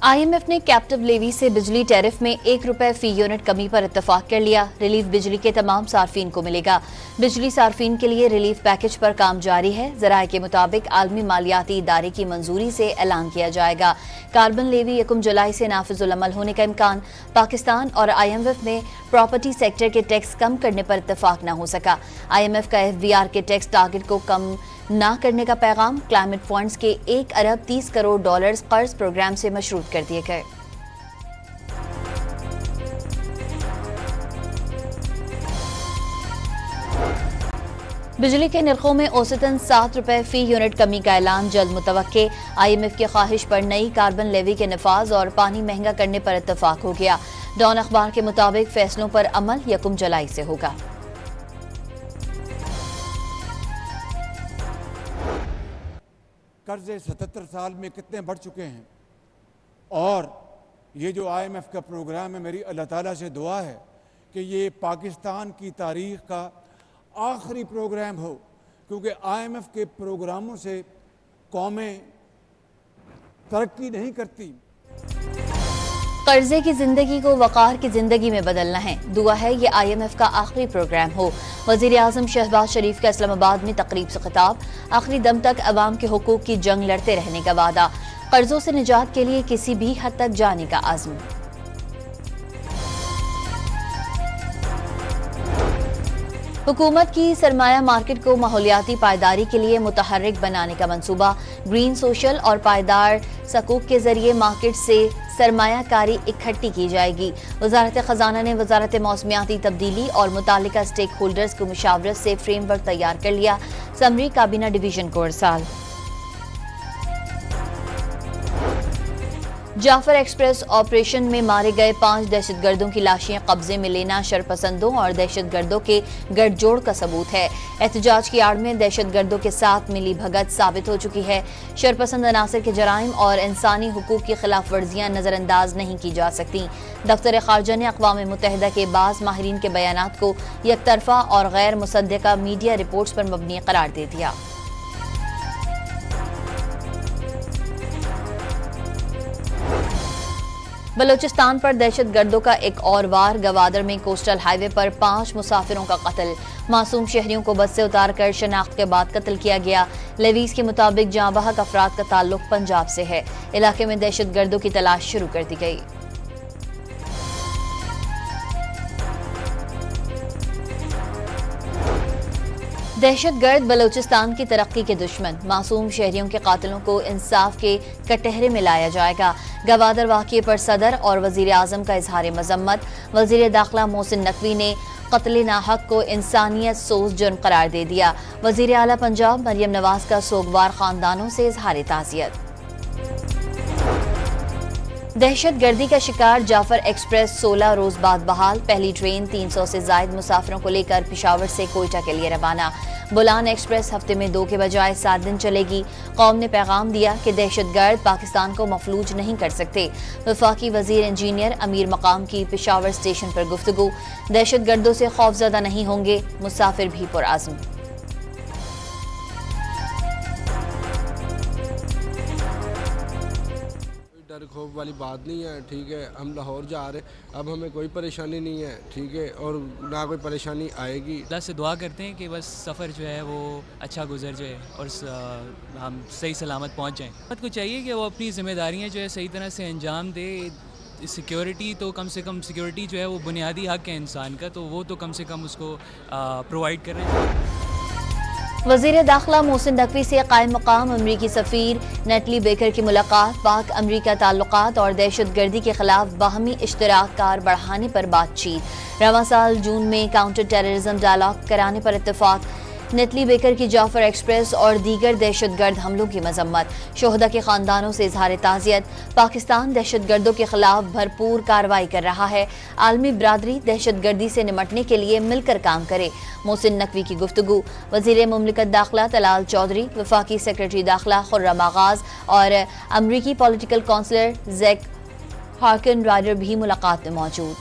IMF ने captive levy से बिजली टैरिफ में ₹1 फी यूनिट कमी पर इत्तेफाक कर लिया। रिलीफ बिजली के तमाम सार्फिन को मिलेगा। बिजली सार्फिन के लिए रिलीफ पैकेज पर काम जारी है। ज़राए के मुताबिक आलमी मालियाती इदारे की मंजूरी से ऐलान किया जाएगा। कार्बन लेवी 1 जुलाई से नाफिजुल अमल होने का इम्कान। पाकिस्तान और IMF में प्रॉपर्टी सेक्टर के टैक्स कम करने पर इत्तेफाक न हो सका। IMF का FBR के टैक्स टारगेट को कम ना करने का पैगाम। क्लाइमेट फंड्स के $1 अरब 30 करोड़ कर्ज प्रोग्राम से मशरूत कर दिए गए। बिजली के निर्खों में औसतन ₹7 फी यूनिट कमी का ऐलान जल्द मुतवक्के। IMF की ख्वाहिश पर नई कार्बन लेवी के नफाज और पानी महंगा करने पर इत्तेफाक हो गया। डॉन अखबार के मुताबिक फैसलों पर अमल 1 जुलाई से होगा। कर्जे 77 साल में कितने बढ़ चुके हैं, और ये जो IMF का प्रोग्राम है, मेरी अल्लाह ताला से दुआ है कि ये पाकिस्तान की तारीख का आखिरी प्रोग्राम हो, क्योंकि IMF के प्रोग्रामों से कौमें तरक्की नहीं करती। कर्जे की जिंदगी को वकार की जिंदगी में बदलना है। दुआ है ये IMF का आखिरी प्रोग्राम हो। वजीर आजम शहबाज शरीफ का इस्लामाबाद में तकरीब से खिताब। आखिरी दम तक अवाम के हुकूक की जंग लड़ते रहने का वादा। कर्जों से निजात के लिए किसी भी हद तक जाने का आज़म। हुकूमत की सरमाया मार्केट को माहौलियाती पायदारी के लिए मुतहर्रिक बनाने का मंसूबा। ग्रीन सोशल और पायदार सकूक के जरिए मार्केट से सरमायाकारी इकट्ठी की जाएगी। वजारत खजाना ने वजारत मौसमियाती तब्दीली और मुतालिका स्टेक होल्डर्स को मुशावरत से फ्रेमवर्क तैयार कर लिया। समरी काबीना डिवीजन को इरसाल। जाफर एक्सप्रेस ऑपरेशन में मारे गए 5 दहशतगर्दों की लाशें कब्जे में लेना शरपसंदों और दहशतगर्दों के गठजोड़ का सबूत है। एहतजाज की आड़ में दहशतगर्दों के साथ मिली भगत साबित हो चुकी है। शरपसंद अनासर के जराइम और इंसानी हुकूक की खिलाफ वर्जियां नजरअंदाज नहीं की जा सकती। दफ्तर खारजा ने अक़वाम मुत्तहिदा के बाज़ माहिरीन के बयानात को यकतरफा और गैर मुसद्दका मीडिया रिपोर्ट्स पर मबनी करार दे दिया। बलोचिस्तान पर दहशतगर्दों का एक और वार। गवादर में कोस्टल हाईवे पर 5 मुसाफिरों का कत्ल। मासूम शहरियों को बस से उतारकर शनाख्त के बाद कत्ल किया गया। लेवीज के मुताबिक जाँ बहक अफराद का ताल्लुक पंजाब से है। इलाके में दहशतगर्दों की तलाश शुरू कर दी गई। दहशतगर्द बलोचिस्तान की तरक्की के दुश्मन। मासूम शहरियों के कातिलों को इंसाफ के कटहरे में लाया जाएगा। गवादर वाक़ये पर सदर और वजीर आजम का इजहार मजम्मत। वजीर दाखिला मोहसिन नकवी ने कत्ल नाहक को इंसानियत सोज जुर्म करार दे दिया। वजीर आला पंजाब मरियम नवाज का सोगवार खानदानों से इजहार ताज़ियत। दहशत गर्दी का शिकार जाफर एक्सप्रेस 16 रोज बाद बहाल। पहली ट्रेन 300 से जायद मुसाफिरों को लेकर पेशावर से कोयटा के लिए रवाना। बुलान एक्सप्रेस हफ्ते में 2 के बजाय 7 दिन चलेगी। कौम ने पैगाम दिया कि दहशतगर्द पाकिस्तान को मफलूज नहीं कर सकते। वफाकी वजीर इंजीनियर अमीर मकाम की पेशावर स्टेशन पर गुफ्तगू। दहशतगर्दों से खौफजदा नहीं होंगे, मुसाफिर भी पुरआज़म। डर खौफ वाली बात नहीं है, ठीक है। हम लाहौर जा रहे, अब हमें कोई परेशानी नहीं है, ठीक है, और ना कोई परेशानी आएगी। अल्लाह से दुआ करते हैं कि बस सफ़र जो है वो अच्छा गुजर जाए और हम सही सलामत पहुंच जाएं। हुकूमत को चाहिए कि वो अपनी जिम्मेदारियां जो है सही तरह से अंजाम दे। सिक्योरिटी तो कम से कम सिक्योरिटी जो है वो बुनियादी हक़ है इंसान का, तो वो तो कम से कम उसको प्रोवाइड करें। वज़ीर दाखिला मोहसिन नकवी से कायम मकाम अमरीकी सफ़ीर नेटली बेकर की मुलाकात। पाक अमरीका ताल्लुकात और दहशत गर्दी के खिलाफ बाहमी इश्तराक कार बढ़ाने पर बातचीत। रवां साल जून में काउंटर टेररिज्म डायलॉग कराने पर इत्तेफाक। नेटली बेकर की जाफर एक्सप्रेस और दीगर दहशतगर्द हमलों की मजम्मत। शोहदा के खानदानों से इजहार ताज़ियत। पाकिस्तान दहशतगर्दों के खिलाफ भरपूर कार्रवाई कर रहा है। आलमी बरादरी दहशतगर्दी से निमटने के लिए मिलकर काम करे। मोहसिन नकवी की गुफ्तगू। वज़ीर मुमलिकत दाखिला तलाल चौधरी, वफाकी सेक्रेटरी दाखिला खुर्रम आगाज और अमरीकी पॉलिटिकल काउंसलर जैक हार्किन राइडर भी मुलाकात में मौजूद।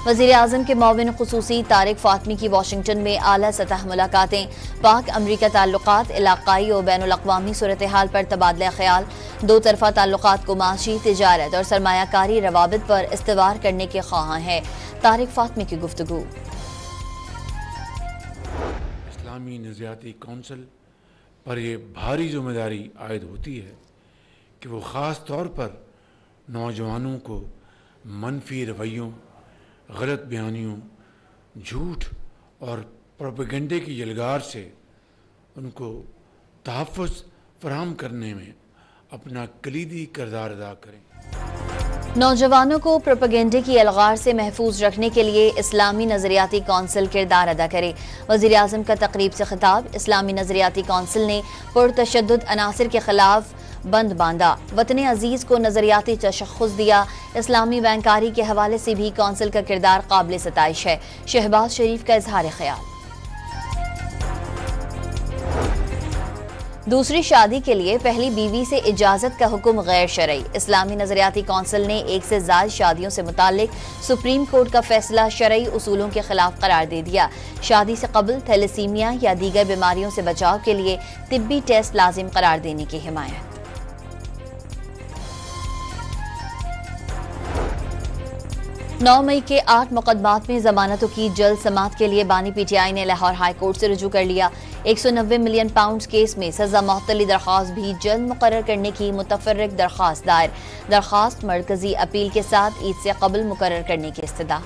वज़ीर आज़म के मुआविन खुसूसी तारिक फातमी की वाशिंगटन में आला सतह मुलाकातें, पाक अमरीका ताल्लुकात, इलाकाई और बैनुल अक़वामी सूरत हाल पर तबादला ख्याल, दो तरफा ताल्लुकात को माशी, तिजारत और सरमायाकारी रवाबित पर इस्तेवार करने के ख्वाहां हैं। तारिक फातमी की गुफ्तगू। इस्लामी नज़रियाती कौंसिल पर यह भारी जिम्मेदारी आयद होती है कि वो ख़ास तौर पर नौजवानों को मनफी रवैयों, गलत बयानियों, झूठ और प्रोपेगेंडे की यलगार से उनको तहफ़्फ़ुज़ फराहम करने में अपना कलीदी किरदार अदा करें। नौजवानों को प्रोपेगेंडे की अलगार से महफूज रखने के लिए इस्लामी नज़रियाती कौंसिल किरदार अदा करे। वज़ीर आज़म का तकरीब से खिताब। इस्लामी नज़रियाती कौंसिल ने पुरतशद्दुद अनासिर के खिलाफ बंद बांधा, वतन अजीज़ को नज़रियाती तशख़्ख़ुस दिया। इस्लामी बैंकारी के हवाले से भी कौंसिल का किरदार काबिल सताइश है। शहबाज शरीफ का इजहार ख्याल। दूसरी शादी के लिए पहली बीवी से इजाजत का हुक्म गैर शरई। इस्लामी नज़रियाती कौंसिल ने एक से ज़ायद शादियों से मुताल्लिक सुप्रीम कोर्ट का फैसला शरई उसूलों के खिलाफ करार दे दिया। शादी से कबल थैलेसीमिया या दीगर बीमारियों से बचाव के लिए तिब्बी टेस्ट लाजिम करार देने की हिमायत। 9 मई के 8 मुकदमात में जमानतों की जल्द समाअत के लिए बानी पीटीआई ने लाहौर हाई कोर्ट से रुजू कर लिया। 190 मिलियन पाउंड केस में सजा मुअत्तली दरख्वास्त भी जल्द मुकर्रर करने की मुतफर्रिक दरख्वास्त दायर। दरख्वास्त मरकजी अपील के साथ ईद से कबल मुकर्रर करने की इस्तदा।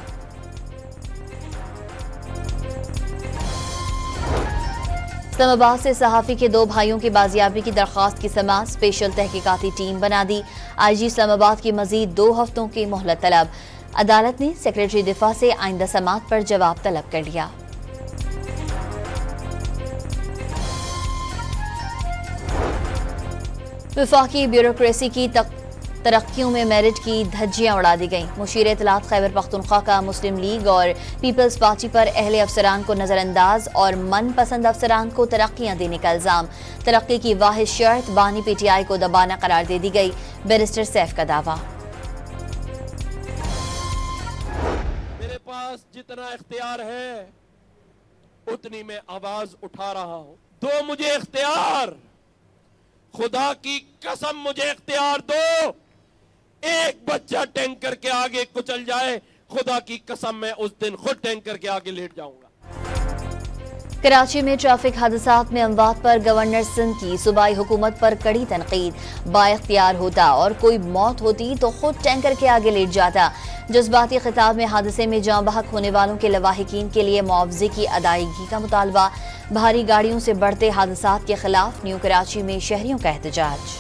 इस्लामाबाद से सहाफ़ी के 2 भाइयों की बाजियाबी की दरख्वास्त की समाअत स्पेशल तहकीकाती टीम बना दी। IG इस्लामाबाद की मजीद 2 हफ्तों की मोहलत तलब। अदालत ने सेक्रेटरी दिफा से आइंदा समाअत पर जवाब तलब कर लिया। वफाकी ब्यूरोक्रेसी की तरक्कियों में मेरिट की धज्जियां उड़ा दी गईं। मुशीर इत्तलात खैबर पख्तूनख्वा का मुस्लिम लीग और पीपल्स पार्टी पर अहले अफसरान को नजरअंदाज और मनपसंद अफसरान को तरक्कियां देने का इल्जाम। तरक्की की वाहिद शर्त बानी पीटीआई को दबाना करार दे दी गई। बैरिस्टर सैफ का दावा। मेरे पास जितना इख्तियार है उतनी मैं आवाज उठा रहा हूं। दो मुझे इख्तियार, खुदा की कसम मुझे इख्तियार दो। एक बच्चा टैंकर के आगे कुचल जाए, खुदा की कसम मैं उस दिन खुद टैंकर के आगे लेट जाऊंगा। कराची में ट्रैफिक हादसात में अमवात पर गवर्नर सिंध की सूबाई हुकूमत पर कड़ी तनकीद। बाइख्तियार होता और कोई मौत होती तो खुद टैंकर के आगे लेट जाता। जज्बाती खिताब में हादसे में जाँ बहक होने वालों के लवाहिकीन के लिए मुआवजे की अदायगी का मुतालबा। भारी गाड़ियों से बढ़ते हादसात के खिलाफ न्यू कराची में शहरियों का एहतजाज।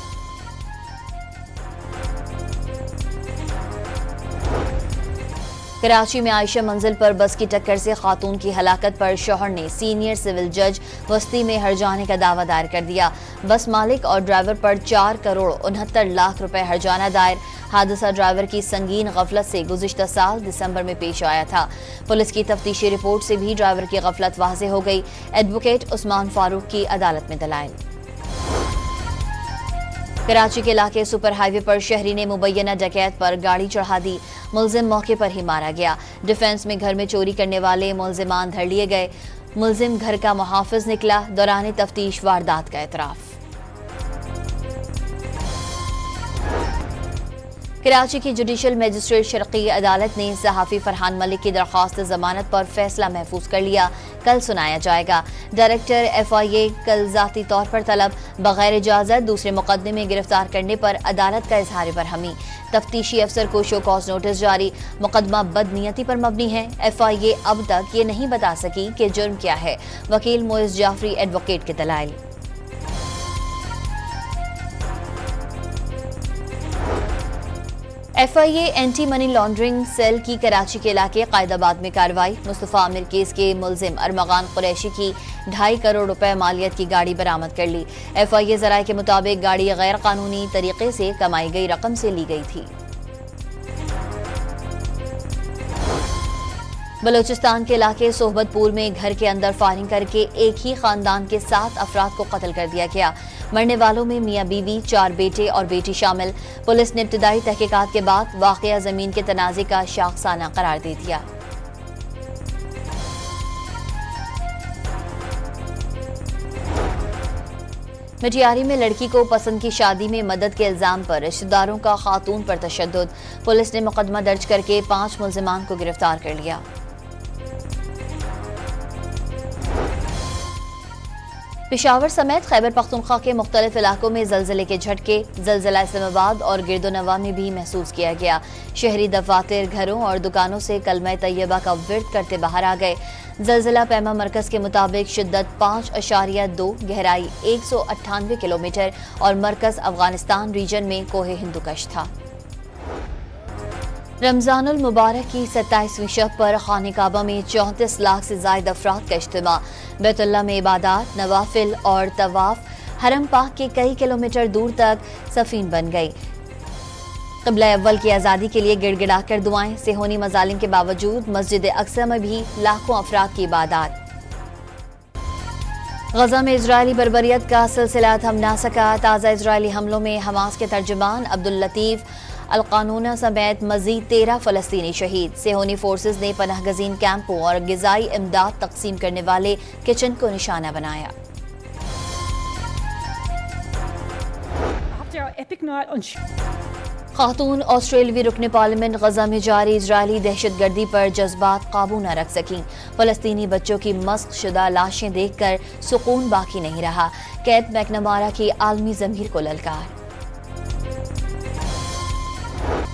कराची में आयशा मंजिल पर बस की टक्कर से खातून की हलाकत पर शौहर ने सीनियर सिविल जज वस्ती में हर्जाने का दावा दायर कर दिया। बस मालिक और ड्राइवर पर 4 करोड़ 69 लाख रुपए हर्जाना दायर। हादसा ड्राइवर की संगीन गफलत से गुज़िश्ता साल दिसंबर में पेश आया था। पुलिस की तफ्तीशी रिपोर्ट से भी ड्राइवर की गफलत वाज़ेह हो गई। एडवोकेट उस्मान फारूक की अदालत में दलाइल। कराची के इलाके सुपर हाईवे पर शहरी ने मुबैना डकैत पर गाड़ी चढ़ा दी। मुलजिम मौके पर ही मारा गया। डिफेंस में घर में चोरी करने वाले मुलजिमान धर लिए गए। मुलजिम घर का मुहाफिज निकला। दौरान तफ्तीश वारदात का एतराफ। कराची की जुडिशल मजिस्ट्रेट शर्की अदालत ने सहाफ़ी फरहान मलिक की दरख्वास्त जमानत पर फैसला महफूज कर लिया। कल सुनाया जाएगा। डायरेक्टर FIA कल जाती तौर पर तलब बगैर इजाज़त दूसरे मुकदमे में गिरफ्तार करने पर अदालत का इजहार बरहमी। तफ्तीशी अफसर को शो कॉज नोटिस जारी। मुकदमा बदनीयती पर मबनी है। FIA अब तक ये नहीं बता सकी कि जुर्म क्या है। वकील मोइस जाफरी एडवोकेट के दलाइल। FIA anti money laundering cell की कराची के इलाके कायदाबाद में कार्रवाई। मुस्तफ़ा आमिर केस के मुलजिम अरमगान कुरैशी की 2.5 करोड़ रुपए मालियत की गाड़ी बरामद कर ली। FIA ज़राए के मुताबिक गाड़ी गैर कानूनी तरीके से कमाई गई रकम से ली गई थी। बलोचिस्तान के इलाके सोहबतपुर में घर के अंदर फायरिंग करके एक ही खानदान के 7 अफराद को कत्ल कर दिया गया। मरने वालों में मियाँ बीवी, 4 बेटे और बेटी शामिल। पुलिस ने इब्तिदाई तहकीकात के बाद वाक़या ज़मीन के तनाज़े का शाखसाना करार दे दिया। मिटियारी में लड़की को पसंद की शादी में मदद के इल्जाम पर रिश्तेदारों का खातून पर तशद्दुद। पुलिस ने मुकदमा दर्ज करके 5 मुल्जिमान को गिरफ्तार कर लिया। पेशावर समेत खैबर पख्तूनख्वा के मुख्तलिफ इलाकों में जलजले के झटके। जलजला इस्लामाबाद और गिरदोनवा में भी महसूस किया गया। शहरी दफातर, घरों और दुकानों से कलमा तैयबा का विर्द करते बाहर आ गए। जलजला पैमा मरकज के मुताबिक शिद्दत 5.2, गहराई 198 किलोमीटर और मरकज अफगानिस्तान रीजन में कोहे हिंदुकश था। रमजानुल मुबारक की 27वीं शब पर खाने काबा में 34 लाख से ज्यादा अफराद का इज्तिमा। बैतुल्लाह में इबादत, नवाफिल और तवाफ। हरम पाक के कई किलोमीटर दूर तक सफीन बन गई। क़िबला अव्वल की आज़ादी के लिए गिड़गिड़ाकर दुआएं। सेहोनी मजालिम के बावजूद मस्जिद अक्सा में भी लाखों अफराद की इबादत। गजा में इजरायली बर्बरियत का सिलसिला थम ना सका। ताज़ा इजरायली हमलों में हमास के तर्जुमान अब्दुल लतीफ अल-कानूना समेत मजीद 13 फलस्तीनी शहीद। सेहोनी फोर्सेज ने पनाहगजीन कैंपों और ग़िज़ाई इमदाद तकसीम करने वाले किचन को निशाना बनाया। खातून ऑस्ट्रेलियावी रुकने पार्लियामेंट गजा में जारी इजरायली दहशतगर्दी पर जज्बात काबू न रख सकी। फलस्तीनी बच्चों की मस्क शुदा लाशें देखकर सुकून बाकी नहीं रहा। कैद मैकनमारा की आलमी ज़मीर को ललकार।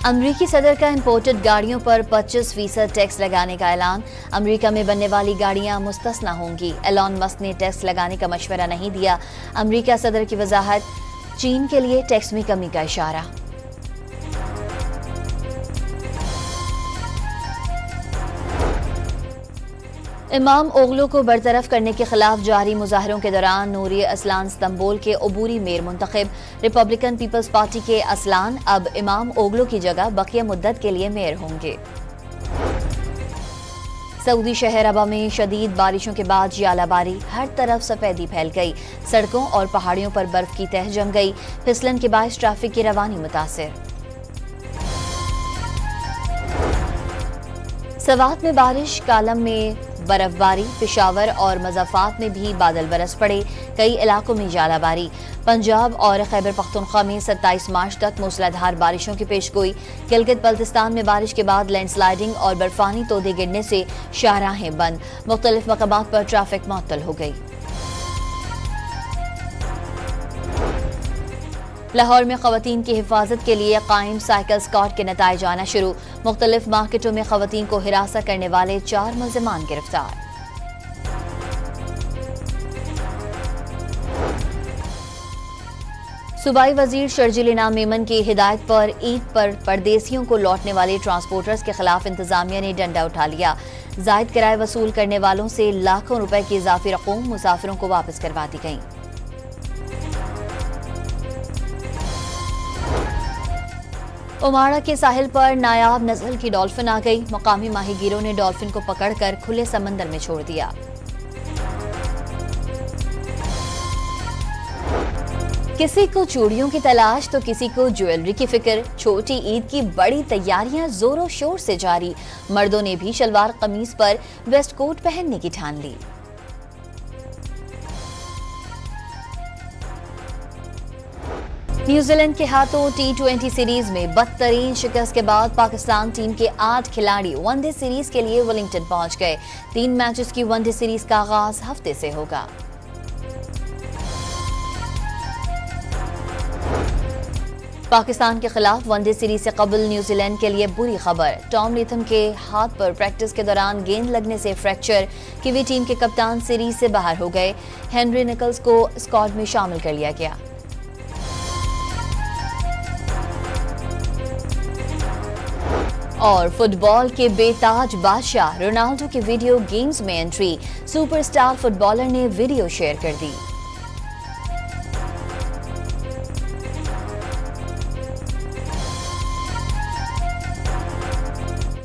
अमरीकी सदर का इंपोर्टेड गाड़ियों पर 25% टैक्स लगाने का ऐलान। अमरीका में बनने वाली गाड़ियां मुस्तस्ना होंगी। एलॉन मस्क ने टैक्स लगाने का मशवरा नहीं दिया। अमरीका सदर की वजाहत, चीन के लिए टैक्स में कमी का इशारा। इमाम ओगलो को बरतरफ करने के खिलाफ जारी मुजाहरों के दौरान नूरी असलान इस्तांबुल के अबूरी मेयर मुंतखब। रिपब्लिकन पीपल्स पार्टी के असलान अब इमाम ओगलो की जगह बकिया मुद्दत के लिए मेयर होंगे। सऊदी शहर अबा में शदीद बारिशों के बाद यालाबारी। हर तरफ सफेदी फैल गई। सड़कों और पहाड़ियों पर बर्फ की तह जम गई। फिसलन के बायस ट्रैफिक की रवानी मुतासिर। सवात में बारिश, कालम में बर्फबारी। पेशावर और मज़ाफ़ात में भी बादल बरस पड़े। कई इलाकों में जालाबारी। पंजाब और खैबर पख्तूनख्वा में 27 मार्च तक मूसलाधार बारिशों की पेशगोई। गिलगित बल्तिस्तान में बारिश के बाद लैंडस्लाइडिंग और बर्फानी तोदे गिरने से शाहराहें बंद। मुख्तलिफ मकामात पर ट्रैफिक मुअत्तल हो गई। लाहौर में खवातीन की हिफाजत के लिए कायम साइकिल स्क्वाड के नताइज आना शुरू। मुख्तलिफ मार्केटों में खवातीन को हिरासत करने वाले 4 मुल्जिमान गिरफ्तार। सूबाई वजीर शर्जील इनाम मेमन की हिदायत पर ईद पर परदेसियों को लौटने वाले ट्रांसपोर्टर्स के खिलाफ इंतजामिया ने डंडा उठा लिया। जायद किराए वसूल करने वालों से लाखों रुपए की इजाफी रकूम मुसाफिरों को वापस करवा दी गई। उमाड़ा के साहिल पर नायाब नस्ल की डॉल्फिन आ गई। मकामी माहीगीरों ने डॉल्फिन को पकड़कर खुले समंदर में छोड़ दिया। किसी को चूड़ियों की तलाश तो किसी को ज्वेलरी की फिक्र। छोटी ईद की बड़ी तैयारियां जोरों शोर से जारी। मर्दों ने भी शलवार कमीज पर वेस्ट कोट पहनने की ठान ली। न्यूजीलैंड के हाथों T20 सीरीज में बदतरीन शिकस्त के बाद पाकिस्तान टीम के 8 खिलाड़ी वनडे सीरीज के लिए वेलिंगटन पहुंच गए। 3 मैचेस की वनडे सीरीज का आगाज हफ्ते से होगा। पाकिस्तान के खिलाफ वनडे सीरीज से कबल न्यूजीलैंड के लिए बुरी खबर। टॉम लेथम के हाथ पर प्रैक्टिस के दौरान गेंद लगने से फ्रैक्चर। कीवी टीम के कप्तान सीरीज से बाहर हो गए। हेनरी निकल्स को स्क्वाड में शामिल कर लिया गया। और फुटबॉल के बेताज बादशाह रोनाल्डो की वीडियो गेम्स में एंट्री। सुपरस्टार फुटबॉलर ने वीडियो शेयर कर दी।